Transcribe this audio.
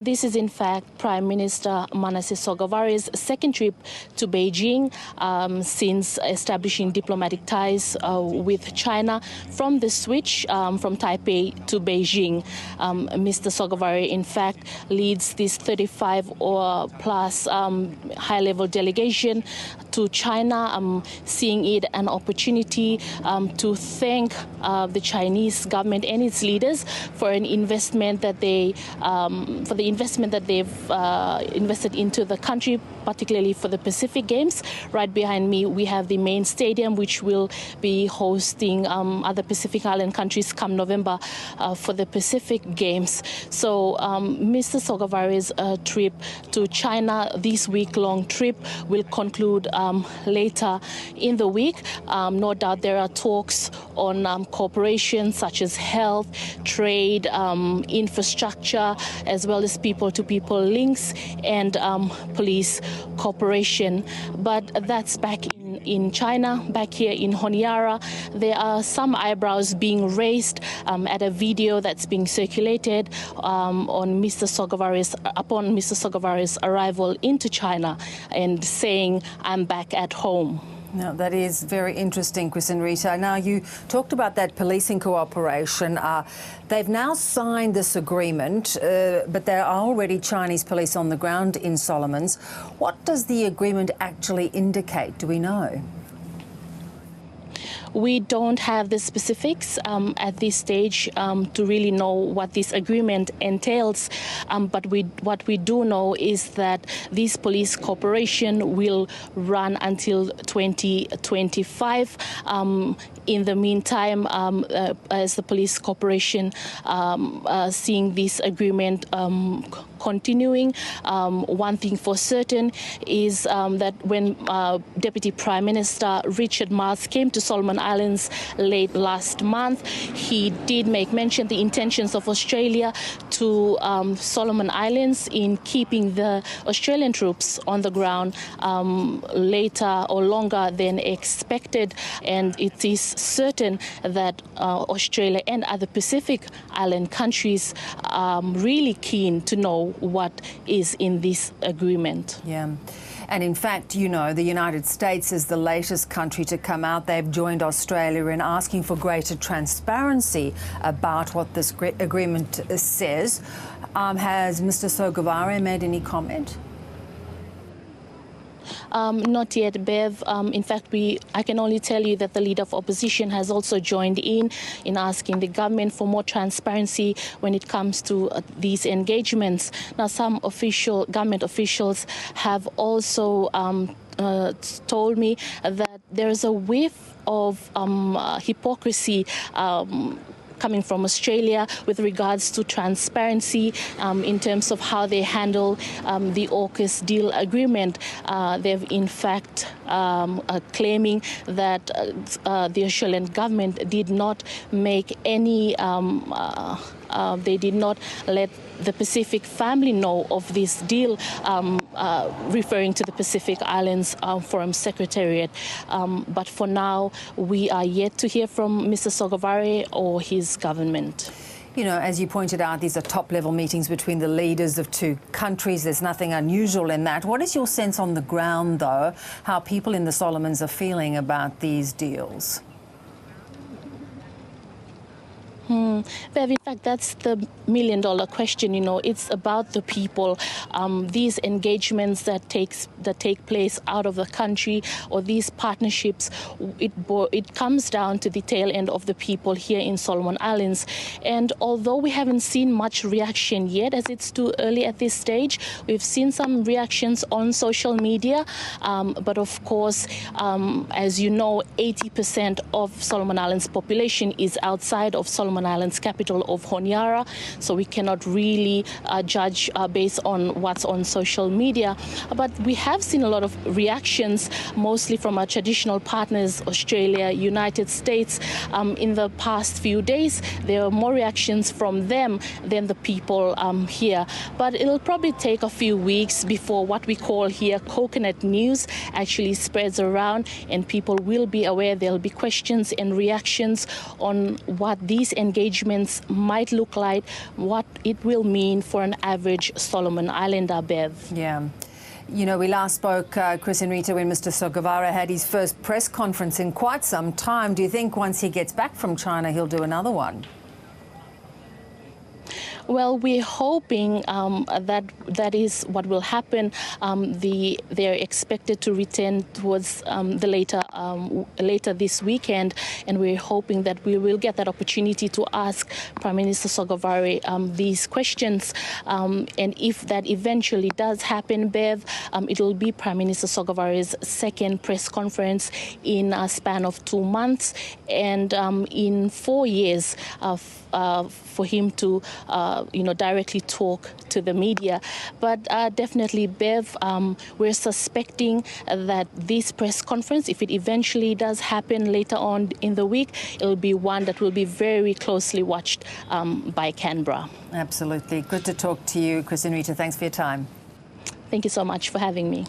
This is in fact Prime Minister Manasseh Sogavare's second trip to Beijing since establishing diplomatic ties with China from the switch from Taipei to Beijing. Mr. Sogavare in fact leads this 35 or plus high-level delegation to China, seeing it an opportunity to thank the Chinese government and its leaders for an investment that they've invested into the country, particularly for the Pacific Games. Right behind me, we have the main stadium, which will be hosting other Pacific Island countries come November for the Pacific Games. So Mr. Sogavare's trip to China, this week-long trip, will conclude later in the week. No doubt there are talks on cooperation such as health, trade, infrastructure, as well as people-to-people links and police cooperation. But that's back in China. Back here in Honiara, there are some eyebrows being raised at a video that's being circulated upon Mr. Sogavare's arrival into China and saying, "I'm back at home." Now, that is very interesting, Chrisnrita. Now, you talked about that policing cooperation. They've now signed this agreement, but there are already Chinese police on the ground in Solomons. What does the agreement actually indicate? Do we know? We don't have the specifics at this stage to really know what this agreement entails. But what we do know is that this police cooperation will run until 2025. In the meantime, as the police cooperation seeing this agreement continuing, one thing for certain is that when Deputy Prime Minister Richard Marles came to Solomon Islands late last month, he did make mention the intentions of Australia to Solomon Islands in keeping the Australian troops on the ground later or longer than expected. And it is certain that Australia and other Pacific Island countries are really keen to know what is in this agreement. Yeah. And in fact, you know, the United States is the latest country to come out. They've joined Australia in asking for greater transparency about what this agreement says. Has Mr. Sogavare made any comment? Not yet, Bev. In fact, I can only tell you that the Leader of Opposition has also joined in asking the government for more transparency when it comes to these engagements. Now, some government officials have also told me that there is a whiff of hypocrisy coming from Australia with regards to transparency in terms of how they handle the AUKUS deal agreement. They've in fact claiming that the Australian government did not make any they did not let the Pacific family know of this deal, referring to the Pacific Islands Forum Secretariat. But for now, we are yet to hear from Mr. Sogavare or his government. You know, as you pointed out, these are top-level meetings between the leaders of two countries. There's nothing unusual in that. What is your sense on the ground, though, how people in the Solomons are feeling about these deals? Bev, in fact, that's the million-dollar question. You know, it's about the people. These engagements that take place out of the country, or these partnerships, it comes down to the tail end of the people here in Solomon Islands. And although we haven't seen much reaction yet, as it's too early at this stage, we've seen some reactions on social media. But of course, as you know, 80% of Solomon Islands population is outside of Solomon Islands capital of Honiara, so we cannot really judge based on what's on social media. But we have seen a lot of reactions, mostly from our traditional partners, Australia, United States. In the past few days, there are more reactions from them than the people here. But it'll probably take a few weeks before what we call here coconut news actually spreads around, and people will be aware. There'll be questions and reactions on what these engagements engagements might look like, what it will mean for an average Solomon Islander, Bev. Yeah. You know, we last spoke, Chrisnrita, when Mr. Sogavare had his first press conference in quite some time. Do you think once he gets back from China, he'll do another one? Well, we're hoping that is what will happen. They're expected to return towards later this weekend, and we're hoping that we will get that opportunity to ask Prime Minister Sogavare these questions. And if that eventually does happen, Bev, it will be Prime Minister Sogavare's second press conference in a span of 2 months, and in 4 years for him to directly talk to the media. But definitely, Bev, we're suspecting that this press conference, if it eventually does happen later on in the week, it will be one that will be very closely watched by Canberra. Absolutely. Good to talk to you, Chrisnrita. Thanks for your time. Thank you so much for having me.